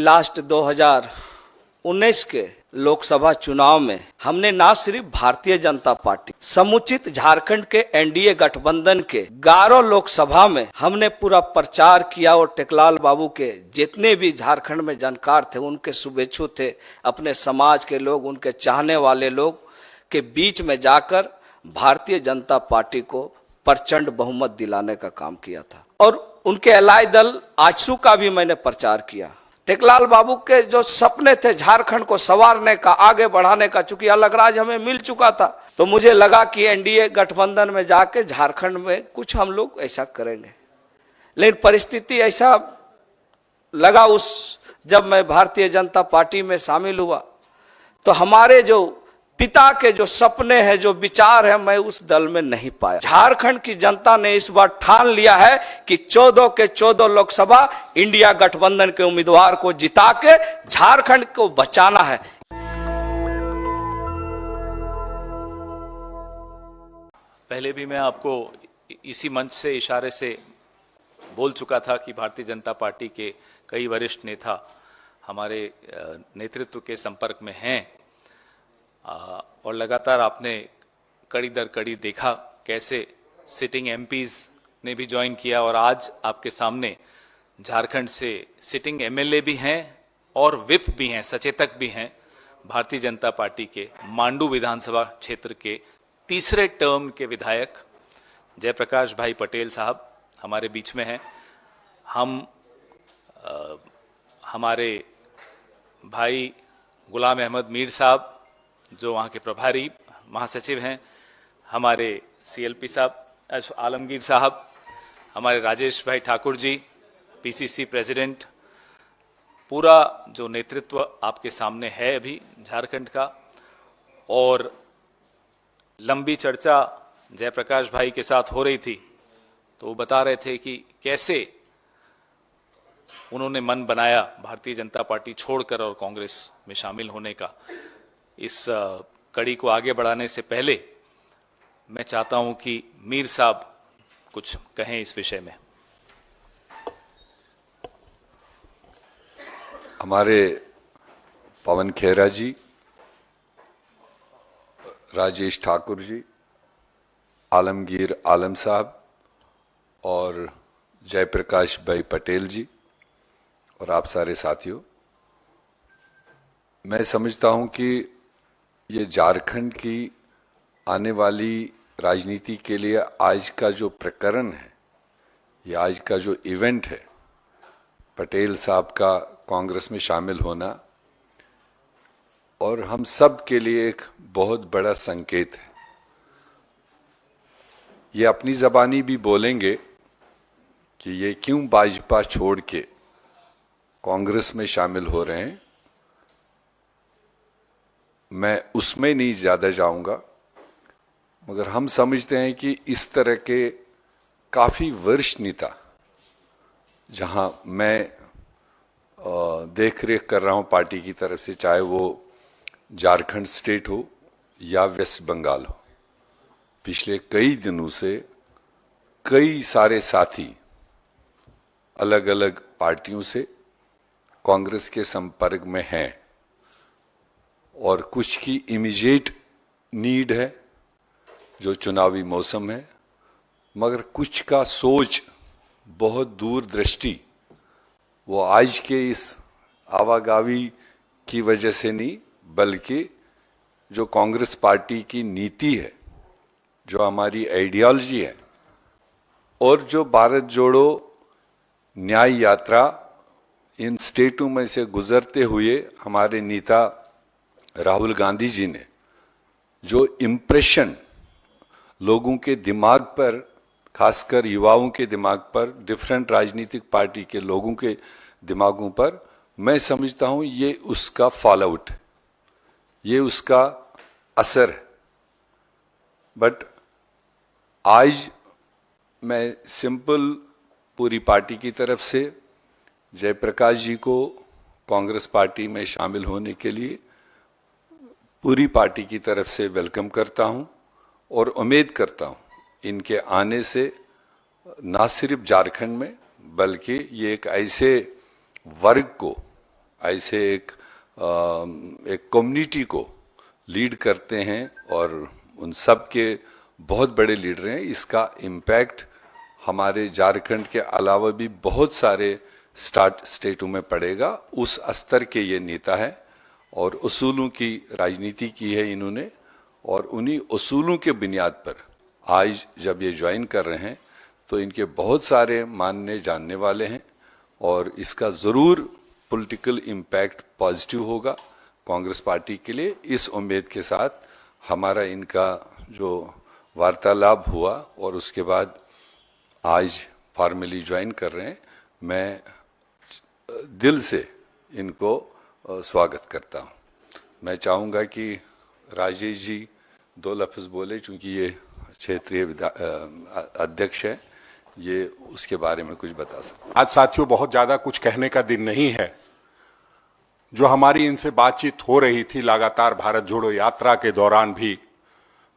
Last 2019 के लोकसभा चुनाव में हमने ना सिर्फ भारतीय जनता पार्टी, समुचित झारखंड के एनडीए गठबंधन के 11 लोकसभा में हमने पूरा प्रचार किया और टेकलाल बाबू के जितने भी झारखंड में जानकार थे, उनके शुभेच्छु थे, अपने समाज के लोग, उनके चाहने वाले लोग के बीच में जाकर भारतीय जनता पार्टी को प्रचंड बहुमत दिलाने का काम किया था। और उनके अलाई दल आजसू का भी मैंने प्रचार किया। टेकलाल बाबू के जो सपने थे झारखंड को संवारने का, आगे बढ़ाने का, चूंकि अलग राज हमें मिल चुका था, तो मुझे लगा कि एनडीए गठबंधन में जाके झारखंड में कुछ हम लोग ऐसा करेंगे। लेकिन परिस्थिति ऐसा लगा जब मैं भारतीय जनता पार्टी में शामिल हुआ, तो हमारे जो पिता के जो सपने हैं, जो विचार है, मैं उस दल में नहीं पाया। झारखंड की जनता ने इस बार ठान लिया है कि 14 के 14 लोकसभा इंडिया गठबंधन के उम्मीदवार को जिता के झारखंड को बचाना है। पहले भी मैं आपको इसी मंच से इशारे से बोल चुका था कि भारतीय जनता पार्टी के कई वरिष्ठ नेता हमारे नेतृत्व के संपर्क में हैं, और लगातार आपने कड़ी दर कड़ी देखा कैसे सिटिंग एमपीज ने भी ज्वाइन किया, और आज आपके सामने झारखंड से सिटिंग एमएलए भी हैं और विप भी हैं, सचेतक भी हैं। भारतीय जनता पार्टी के मांडू विधानसभा क्षेत्र के तीसरे टर्म के विधायक जयप्रकाश भाई पटेल साहब हमारे बीच में हैं। हमारे भाई गुलाम अहमद मीर साहब जो वहाँ के प्रभारी महासचिव हैं, हमारे सीएलपी साहब आलमगीर साहब, हमारे राजेश भाई ठाकुर जी पीसीसी प्रेसिडेंट, पूरा जो नेतृत्व आपके सामने है अभी झारखंड का। और लंबी चर्चा जयप्रकाश भाई के साथ हो रही थी, तो वो बता रहे थे कि कैसे उन्होंने मन बनाया भारतीय जनता पार्टी छोड़कर और कांग्रेस में शामिल होने का। इस कड़ी को आगे बढ़ाने से पहले मैं चाहता हूं कि मीर साहब कुछ कहें इस विषय में। हमारे पवन खेरा जी, राजेश ठाकुर जी, आलमगीर आलम साहब और जयप्रकाश भाई पटेल जी और आप सारे साथियों, मैं समझता हूं कि ये झारखंड की आने वाली राजनीति के लिए आज का जो प्रकरण है, ये आज का जो इवेंट है, पटेल साहब का कांग्रेस में शामिल होना, और हम सब के लिए एक बहुत बड़ा संकेत है। ये अपनी ज़बानी भी बोलेंगे कि ये क्यों भाजपा छोड़ के कांग्रेस में शामिल हो रहे हैं। मैं उसमें नहीं ज़्यादा जाऊंगा, मगर हम समझते हैं कि इस तरह के काफ़ी वरिष्ठ नेता, जहां मैं देख रेख कर रहा हूं पार्टी की तरफ से, चाहे वो झारखंड स्टेट हो या वेस्ट बंगाल हो, पिछले कई दिनों से कई सारे साथी अलग अलग पार्टियों से कांग्रेस के संपर्क में हैं, और कुछ की इमीडिएट नीड है जो चुनावी मौसम है, मगर कुछ का सोच बहुत दूरदृष्टि, वो आज के इस आवागवी की वजह से नहीं, बल्कि जो कांग्रेस पार्टी की नीति है, जो हमारी आइडियोलॉजी है, और जो भारत जोड़ो न्याय यात्रा इन स्टेटों में से गुजरते हुए हमारे नेता राहुल गांधी जी ने जो इम्प्रेशन लोगों के दिमाग पर, खासकर युवाओं के दिमाग पर, डिफरेंट राजनीतिक पार्टी के लोगों के दिमागों पर, मैं समझता हूं ये उसका फॉलोआउट, ये उसका असर है। बट आज मैं सिंपल पूरी पार्टी की तरफ से जयप्रकाश जी को कांग्रेस पार्टी में शामिल होने के लिए पूरी पार्टी की तरफ से वेलकम करता हूं, और उम्मीद करता हूं इनके आने से ना सिर्फ झारखंड में, बल्कि ये एक ऐसे वर्ग को ऐसे एक कम्युनिटी को लीड करते हैं और उन सब के बहुत बड़े लीडर हैं। इसका इम्पैक्ट हमारे झारखंड के अलावा भी बहुत सारे स्टेटों में पड़ेगा। उस स्तर के ये नेता है और उसूलों की राजनीति की है इन्होंने, और उन्हीं उसूलों के बुनियाद पर आज जब ये ज्वाइन कर रहे हैं तो इनके बहुत सारे मानने जानने वाले हैं और इसका ज़रूर पॉलिटिकल इम्पैक्ट पॉजिटिव होगा कांग्रेस पार्टी के लिए। इस उम्मीद के साथ हमारा इनका जो वार्तालाप हुआ और उसके बाद आज फॉर्मली ज्वाइन कर रहे हैं, मैं दिल से इनको स्वागत करता हूं। मैं चाहूँगा कि राजेश जी 2 लफ्ज़ बोले, चूँकि ये क्षेत्रीय अध्यक्ष है, ये उसके बारे में कुछ बता सकते। आज साथियों बहुत ज़्यादा कुछ कहने का दिन नहीं है। जो हमारी इनसे बातचीत हो रही थी लगातार भारत जोड़ो यात्रा के दौरान भी,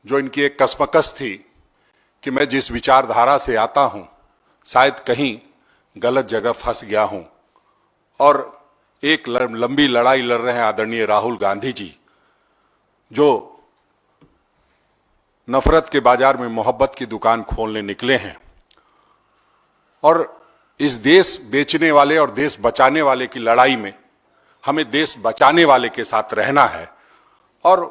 जो इनकी एक कसमकस थी कि मैं जिस विचारधारा से आता हूं शायद कहीं गलत जगह फंस गया हूं, और एक लंबी लड़ाई लड़ रहे हैं आदरणीय राहुल गांधी जी, जो नफरत के बाजार में मोहब्बत की दुकान खोलने निकले हैं। और इस देश बेचने वाले और देश बचाने वाले की लड़ाई में हमें देश बचाने वाले के साथ रहना है। और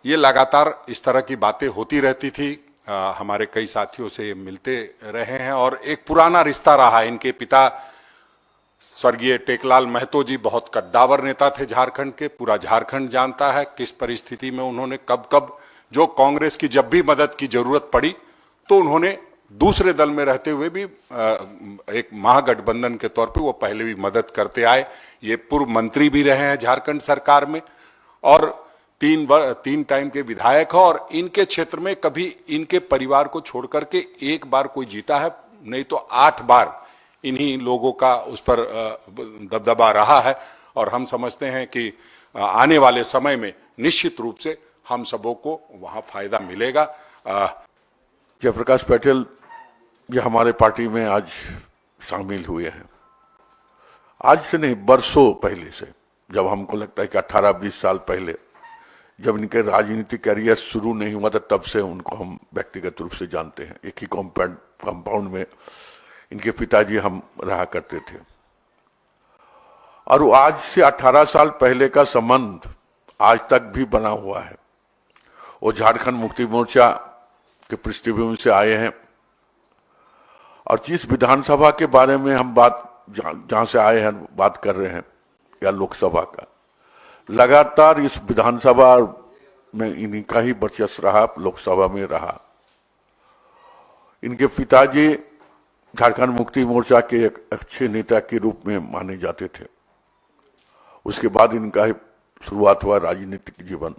ये लगातार इस तरह की बातें होती रहती थी। हमारे कई साथियों से मिलते रहे हैं और एक पुराना रिश्ता रहा है। इनके पिता स्वर्गीय टेकलाल महतो जी बहुत कद्दावर नेता थे झारखंड के। पूरा झारखंड जानता है किस परिस्थिति में उन्होंने कब कब जो कांग्रेस की जब भी मदद की जरूरत पड़ी तो उन्होंने दूसरे दल में रहते हुए भी एक महागठबंधन के तौर पे वो पहले भी मदद करते आए। ये पूर्व मंत्री भी रहे हैं झारखंड सरकार में और 3 टाइम के विधायक हैं। और इनके क्षेत्र में कभी इनके परिवार को छोड़ करके एक बार कोई जीता है, नहीं तो 8 बार इन्हीं लोगों का उस पर दबदबा रहा है। और हम समझते हैं कि आने वाले समय में निश्चित रूप से हम सबों को वहां फायदा मिलेगा। जयप्रकाश पटेल ये हमारे पार्टी में आज शामिल हुए हैं। आज से नहीं, बरसों पहले से, जब हमको लगता है कि 18-20 साल पहले जब इनके राजनीतिक करियर शुरू नहीं हुआ था, तब से उनको हम व्यक्तिगत रूप से जानते हैं। एक ही कंपाउंड में इनके पिताजी हम रहा करते थे और आज से 18 साल पहले का संबंध आज तक भी बना हुआ है। वो झारखंड मुक्ति मोर्चा के पृष्ठभूमि से आए हैं और जिस विधानसभा के बारे में हम जहां से आए हैं बात कर रहे हैं, या लोकसभा का, लगातार इस विधानसभा में इन्हीं का ही वर्चस्व रहा, लोकसभा में रहा। इनके पिताजी झारखंड मुक्ति मोर्चा के एक अच्छे नेता के रूप में माने जाते थे। उसके बाद इनका शुरुआत हुआ राजनीतिक जीवन।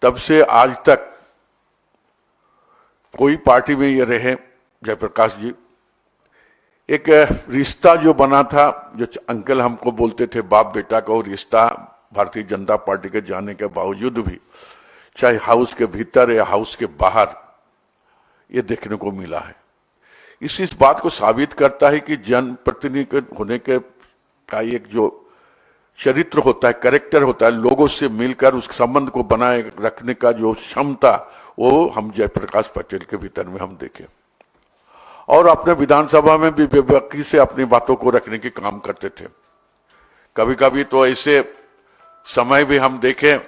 तब से आज तक कोई पार्टी में ये रहे जयप्रकाश जी, एक रिश्ता जो बना था, जो अंकल हमको बोलते थे बाप बेटा का, वो रिश्ता भारतीय जनता पार्टी के जाने के बावजूद भी, चाहे हाउस के भीतर या हाउस के बाहर, ये देखने को मिला है। इस बात को साबित करता है कि जनप्रतिनिधि होने के का एक जो चरित्र होता है, कैरेक्टर होता है, लोगों से मिलकर उस संबंध को बनाए रखने का जो क्षमता, वो हम जयप्रकाश पटेल के भीतर में हम देखें। और अपने विधानसभा में भी बेबाकी से अपनी बातों को रखने के काम करते थे। कभी कभी तो ऐसे समय भी हम देखें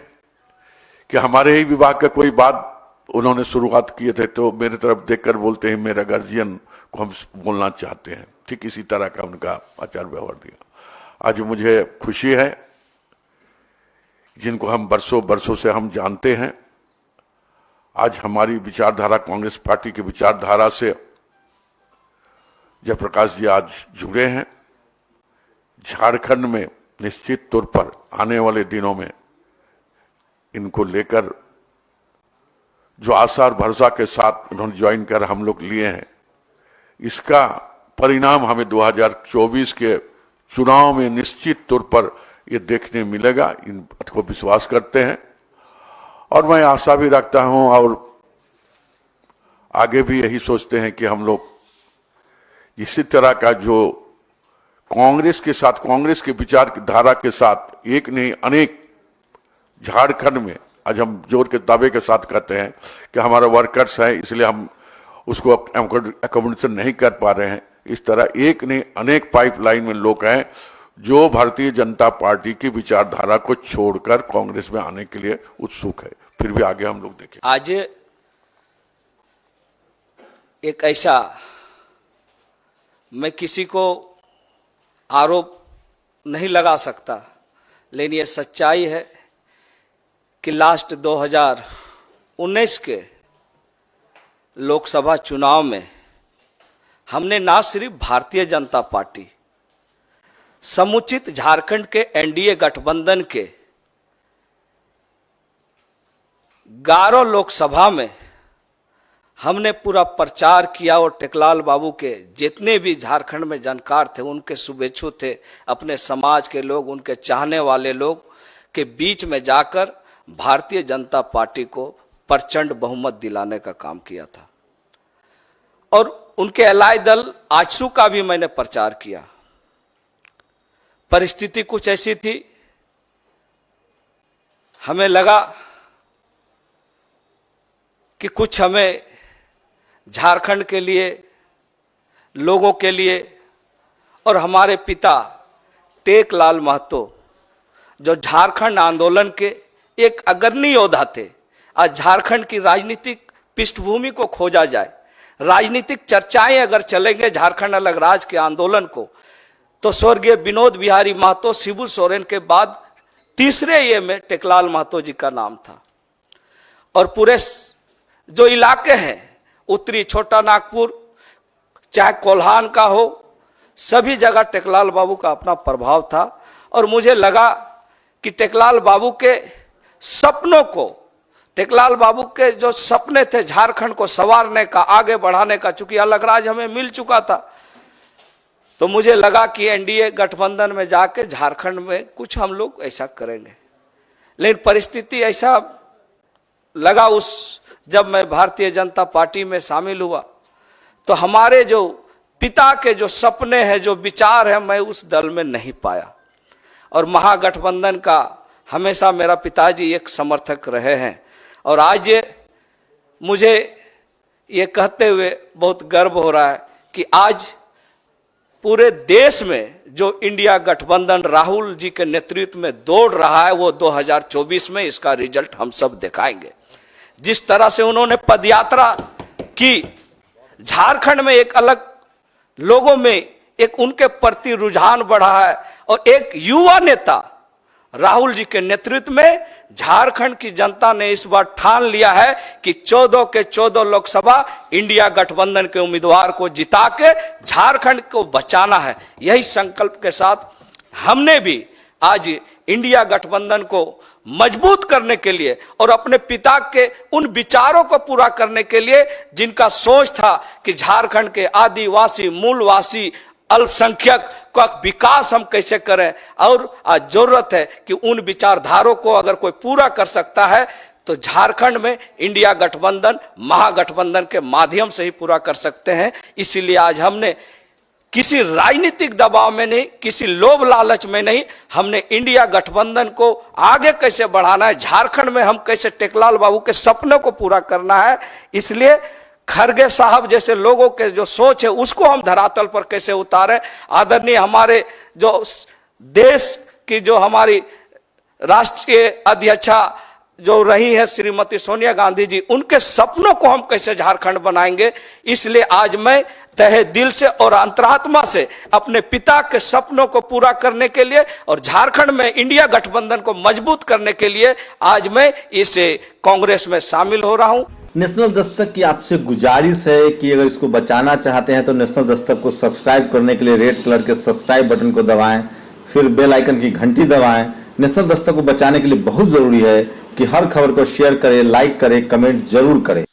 कि हमारे ही विभाग का कोई बात उन्होंने शुरुआत किए थे तो मेरे तरफ देखकर बोलते हैं मेरा गार्जियन को हम बोलना चाहते हैं। ठीक इसी तरह का उनका आचार व्यवहार दिया। आज मुझे खुशी है, जिनको हम बरसों से हम जानते हैं, आज हमारी विचारधारा, कांग्रेस पार्टी की विचारधारा से जयप्रकाश जी आज जुड़े हैं। झारखंड में निश्चित तौर पर आने वाले दिनों में इनको लेकर जो आशा और भरोसा के साथ उन्होंने ज्वाइन कर हम लोग लिए हैं, इसका परिणाम हमें 2024 के चुनाव में निश्चित तौर पर ये देखने मिलेगा। इन बात को विश्वास करते हैं और मैं आशा भी रखता हूं और आगे भी यही सोचते हैं कि हम लोग इसी तरह का जो कांग्रेस के साथ, कांग्रेस के विचारधारा के साथ एक नहीं अनेक झारखंड में आज हम जोर के दावे के साथ कहते हैं कि हमारा वर्कर्स है, इसलिए हम उसको अकोमोडेशन नहीं कर पा रहे हैं। इस तरह एक नहीं अनेक पाइपलाइन में लोग हैं जो भारतीय जनता पार्टी की विचारधारा को छोड़कर कांग्रेस में आने के लिए उत्सुक है। फिर भी आगे हम लोग देखें। आज एक ऐसा, मैं किसी को आरोप नहीं लगा सकता, लेकिन ये सच्चाई है कि लास्ट 2019 के लोकसभा चुनाव में हमने ना सिर्फ भारतीय जनता पार्टी, समुचित झारखंड के एनडीए गठबंधन के 11 लोकसभा में हमने पूरा प्रचार किया और टेकलाल बाबू के जितने भी झारखंड में जानकार थे, उनके शुभेच्छु थे, अपने समाज के लोग, उनके चाहने वाले लोग के बीच में जाकर भारतीय जनता पार्टी को प्रचंड बहुमत दिलाने का काम किया था। और उनके अलाय दल आजसू का भी मैंने प्रचार किया। परिस्थिति कुछ ऐसी थी, हमें लगा कि कुछ हमें झारखंड के लिए, लोगों के लिए, और हमारे पिता टेकलाल महतो जो झारखंड आंदोलन के एक अग्रणी योद्धा थे, आज झारखंड की राजनीतिक पृष्ठभूमि को खोजा जाए, राजनीतिक चर्चाएं अगर चलेंगे झारखंड अलग राज्य के आंदोलन को, तो स्वर्गीय विनोद बिहारी महतो, शिबू सोरेन के बाद तीसरे ये में टेकलाल महतो जी का नाम था। और पूरे जो इलाके हैं, उत्तरी छोटा नागपुर, चाहे कोल्हान का हो, सभी जगह टेकलाल बाबू का अपना प्रभाव था। और मुझे लगा कि टेकलाल बाबू के सपनों को, टेकलाल बाबू के जो सपने थे झारखंड को संवारने का, आगे बढ़ाने का, चूंकि अलग राज्य हमें मिल चुका था, तो मुझे लगा कि एनडीए गठबंधन में जाके झारखंड में कुछ हम लोग ऐसा करेंगे। लेकिन परिस्थिति ऐसा लगा, उस जब मैं भारतीय जनता पार्टी में शामिल हुआ तो हमारे जो पिता के जो सपने हैं, जो विचार है, मैं उस दल में नहीं पाया। और महागठबंधन का हमेशा मेरा पिताजी एक समर्थक रहे हैं। और आज मुझे ये कहते हुए बहुत गर्व हो रहा है कि आज पूरे देश में जो इंडिया गठबंधन राहुल जी के नेतृत्व में दौड़ रहा है, वो 2024 में इसका रिजल्ट हम सब दिखाएंगे। जिस तरह से उन्होंने पदयात्रा की, झारखंड में एक अलग लोगों में एक उनके प्रति रुझान बढ़ा है। और एक युवा नेता राहुल जी के नेतृत्व में झारखंड की जनता ने इस बार ठान लिया है कि 14 के 14 लोकसभा इंडिया गठबंधन के उम्मीदवार को जिता के झारखंड को बचाना है। यही संकल्प के साथ हमने भी आज इंडिया गठबंधन को मजबूत करने के लिए और अपने पिता के उन विचारों को पूरा करने के लिए, जिनका सोच था कि झारखंड के आदिवासी, मूलवासी, अल्पसंख्यक का विकास हम कैसे करें, और आज जरूरत है कि उन विचारधारों को अगर कोई पूरा कर सकता है तो झारखंड में इंडिया गठबंधन, महागठबंधन के माध्यम से ही पूरा कर सकते हैं। इसीलिए आज हमने किसी राजनीतिक दबाव में नहीं, किसी लोभ लालच में नहीं, हमने इंडिया गठबंधन को आगे कैसे बढ़ाना है, झारखंड में हम कैसे टेकलाल बाबू के सपनों को पूरा करना है, इसलिए खरगे साहब जैसे लोगों के जो सोच है उसको हम धरातल पर कैसे उतारें। आदरणीय हमारे जो देश की जो हमारी राष्ट्रीय अध्यक्षा जो रही है श्रीमती सोनिया गांधी जी, उनके सपनों को हम कैसे झारखंड बनाएंगे। इसलिए आज मैं तहे दिल से और अंतरात्मा से अपने पिता के सपनों को पूरा करने के लिए और झारखंड में इंडिया गठबंधन को मजबूत करने के लिए आज मैं इस कांग्रेस में शामिल हो रहा हूं। नेशनल दस्तक की आपसे गुजारिश है कि अगर इसको बचाना चाहते हैं तो नेशनल दस्तक को सब्सक्राइब करने के लिए रेड कलर के सब्सक्राइब बटन को दबाएं, फिर बेल आइकन की घंटी दबाएं। नेशनल दस्तक को बचाने के लिए बहुत जरूरी है कि हर खबर को शेयर करें, लाइक करें, कमेंट जरूर करें।